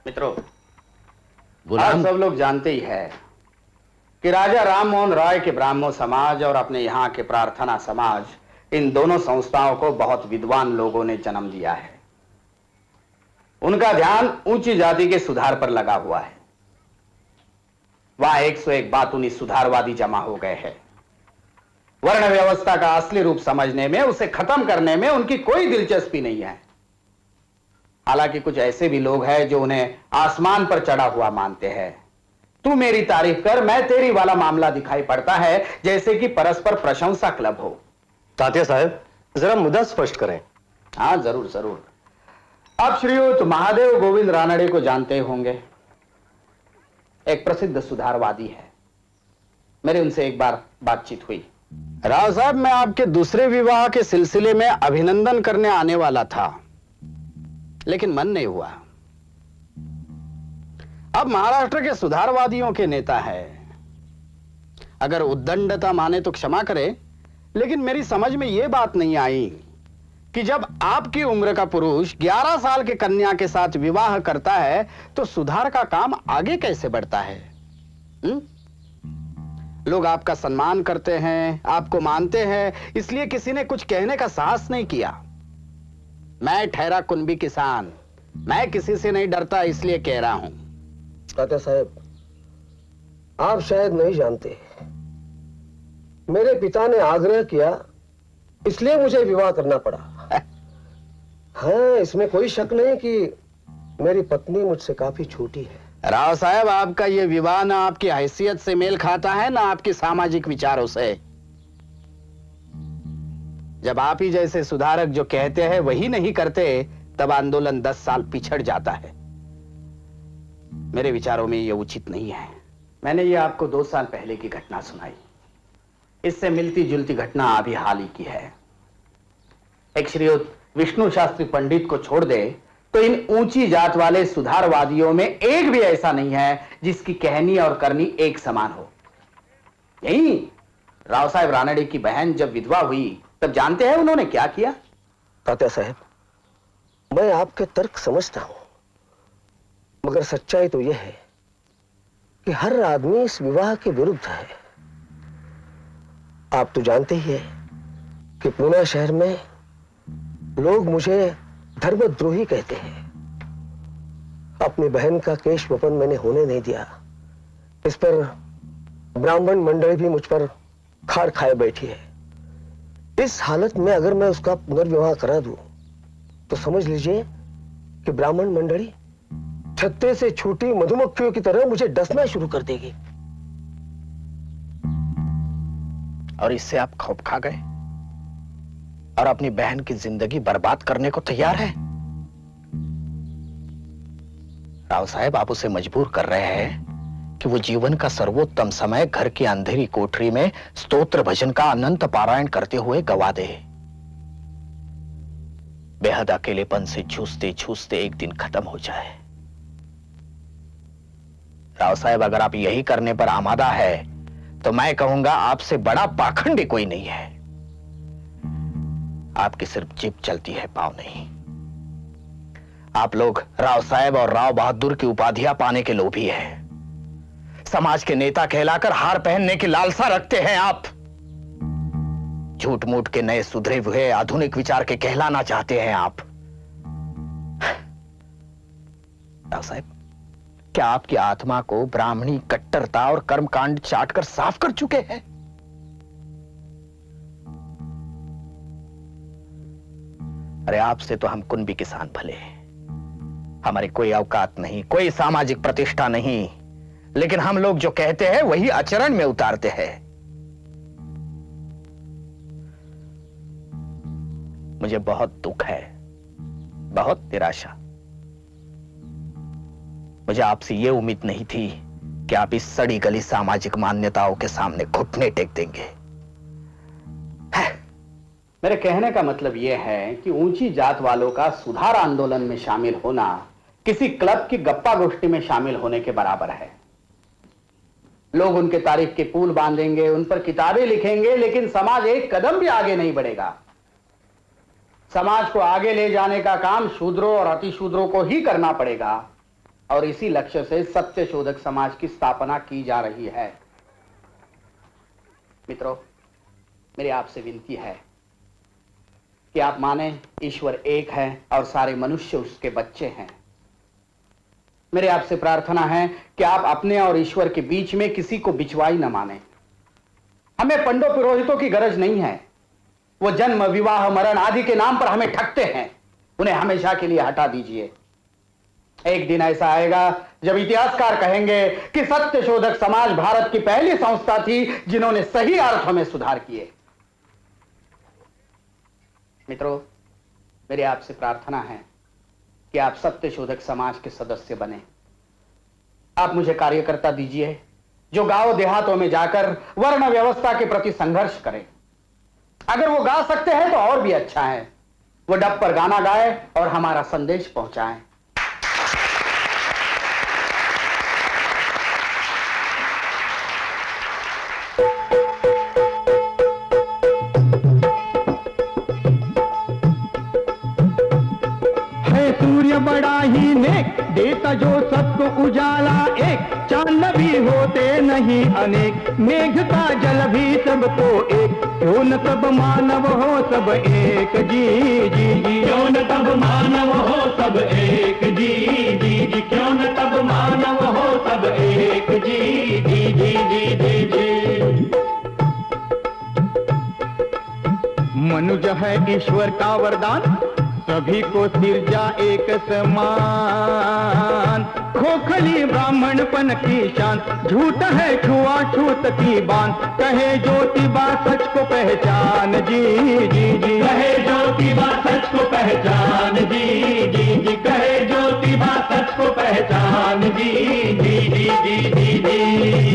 मित्रों, आज सब लोग जानते ही है कि राजा राम मोहन राय के ब्राह्मण समाज और अपने यहाँ के प्रार्थना समाज, इन दोनों संस्थाओं को बहुत विद्वान लोगों ने जन्म दिया है। उनका ध्यान ऊंची जाति के सुधार पर लगा हुआ है। वहां 101 बातूनी सुधारवादी जमा हो गए हैं। वर्ण व्यवस्था का असली रूप समझने में, उसे खत्म करने में उनकी कोई दिलचस्पी नहीं है। हालांकि कुछ ऐसे भी लोग हैं जो उन्हें आसमान पर चढ़ा हुआ मानते हैं। तू मेरी तारीफ कर, मैं तेरी वाला मामला दिखाई पड़ता है जैसे कि परस्पर प्रशंसा क्लब हो। तात्या साहब, जरा मुद्दा स्पष्ट करें। हाँ, जरूर जरूर। आप श्रीयुत महादेव गोविंद रानड़े को जानते होंगे। एक प्रसिद्ध सुधारवादी है। मेरी उनसे एक बार बातचीत हुई। राव साहब, मैं आपके दूसरे विवाह के सिलसिले में अभिनंदन करने आने वाला था, लेकिन मन नहीं हुआ। अब महाराष्ट्र के सुधारवादियों के नेता है। अगर उद्दंडता माने तो क्षमा करें, लेकिन मेरी समझ में यह बात नहीं आई कि जब आपकी उम्र का पुरुष 11 साल के कन्या के साथ विवाह करता है तो सुधार का काम आगे कैसे बढ़ता है? लोग आपका सम्मान करते हैं, आपको मानते हैं, इसलिए किसी ने कुछ कहने का साहस नहीं किया। मैं ठहरा कुनबी किसान, मैं किसी से नहीं डरता, इसलिए कह रहा हूं। तात्या साहब, आप शायद नहीं जानते, मेरे पिता ने आग्रह किया, इसलिए मुझे विवाह करना पड़ा। हाँ, इसमें कोई शक नहीं कि मेरी पत्नी मुझसे काफी छोटी है। राव साहब, आपका यह विवाह ना आपकी हैसियत से मेल खाता है, ना आपके सामाजिक विचारों से। जब आप ही जैसे सुधारक जो कहते हैं वही नहीं करते, तब आंदोलन 10 साल पिछड़ जाता है। मेरे विचारों में यह उचित नहीं है। मैंने ये आपको 2 साल पहले की घटना सुनाई। इससे मिलती जुलती घटना अभी हाल ही की है। एक श्रीयुत विष्णु शास्त्री पंडित को छोड़ दे तो इन ऊंची जात वाले सुधारवादियों में एक भी ऐसा नहीं है जिसकी कहनी और करनी एक समान हो। यही राव साहब रानड़े की बहन जब विधवा हुई तब जानते हैं उन्होंने क्या किया? तात्या साहब, मैं आपके तर्क समझता हूं, मगर सच्चाई तो यह है कि हर आदमी इस विवाह के विरुद्ध है। आप तो जानते ही हैं कि पुणे शहर में लोग मुझे धर्मद्रोही कहते हैं। अपनी बहन का केश वपन मैंने होने नहीं दिया। इस पर ब्राह्मण मंडली भी मुझ पर खार खाए बैठी है। इस हालत में अगर मैं उसका पुनर्विवाह करा दूं तो समझ लीजिए कि ब्राह्मण मंडली छत्ते से छूटी मधुमक्खियों की तरह मुझे डसना शुरू कर देगी। और इससे आप खौफ खा गए और अपनी बहन की जिंदगी बर्बाद करने को तैयार है। राव साहब, आप उसे मजबूर कर रहे हैं कि वो जीवन का सर्वोत्तम समय घर की अंधेरी कोठरी में स्तोत्र भजन का अनंत पारायण करते हुए गवा दे। बेहद अकेलेपन से जूझते जूझते एक दिन खत्म हो जाए। राव साहब, अगर आप यही करने पर आमादा है तो मैं कहूंगा आपसे बड़ा पाखंडी कोई नहीं है। आपकी सिर्फ जीभ चलती है, पांव नहीं। आप लोग राव साहब और राव बहादुर की उपाधियां पाने के लोभी हैं। समाज के नेता कहलाकर हार पहनने की लालसा रखते हैं आप। झूठ मूठ के नए सुधरे हुए आधुनिक विचार के कहलाना चाहते हैं आप। राव साहब, क्या आपकी आत्मा को ब्राह्मणी कट्टरता और कर्मकांड चाटकर साफ कर चुके हैं? अरे आपसे तो हम कुनबी किसान भले हैं, हमारी कोई औकात नहीं, कोई सामाजिक प्रतिष्ठा नहीं, लेकिन हम लोग जो कहते हैं वही आचरण में उतारते हैं। मुझे बहुत दुख है, बहुत निराशा। मुझे आपसे यह उम्मीद नहीं थी कि आप इस सड़ी गली सामाजिक मान्यताओं के सामने घुटने टेक देंगे। मेरे कहने का मतलब यह है कि ऊंची जात वालों का सुधार आंदोलन में शामिल होना किसी क्लब की गप्पा गोष्ठी में शामिल होने के बराबर है। लोग उनके तारीफ के पुल बांधेंगे, उन पर किताबें लिखेंगे, लेकिन समाज एक कदम भी आगे नहीं बढ़ेगा। समाज को आगे ले जाने का काम शूद्रों और अतिशूद्रों को ही करना पड़ेगा। और इसी लक्ष्य से सत्य शोधक समाज की स्थापना की जा रही है। मित्रों, मेरी आपसे विनती है कि आप माने ईश्वर एक है और सारे मनुष्य उसके बच्चे हैं। मेरी आपसे प्रार्थना है कि आप अपने और ईश्वर के बीच में किसी को बिचवाई न माने। हमें पंडों पुरोहितों की गरज नहीं है। वो जन्म, विवाह, मरण आदि के नाम पर हमें ठगते हैं। उन्हें हमेशा के लिए हटा दीजिए। एक दिन ऐसा आएगा जब इतिहासकार कहेंगे कि सत्य शोधक समाज भारत की पहली संस्था थी जिन्होंने सही अर्थों में सुधार किए। मित्रों, मेरी आपसे प्रार्थना है कि आप सत्य शोधक समाज के सदस्य बने। आप मुझे कार्यकर्ता दीजिए जो गांव देहातों में जाकर वर्ण व्यवस्था के प्रति संघर्ष करें। अगर वो गा सकते हैं तो और भी अच्छा है। वो डब पर गाना गाए और हमारा संदेश पहुंचाएं। सूर्य बड़ा ही नेक, देता जो सबको उजाला एक। चांद भी होते नहीं अनेक, मेघ का जल भी सबको एक। क्यों न सब मानव हो सब एक, जी जी जी। क्यों न सब मानव हो सब एक, जी जी जी। क्यों न सब मानव हो सब एक, जी जी जी जी जी जी। मनुष्य है ईश्वर का वरदान, सभी को सिरजा एक समान। खोखली ब्राह्मणपन की शान, झूठ है छुआछूत की बान। कहे ज्योतिबा सच को पहचान, जी जी जी। कहे ज्योतिबा सच को पहचान, जी जी जी। कहे ज्योतिबा सच को पहचान, जी जी जी जी जी।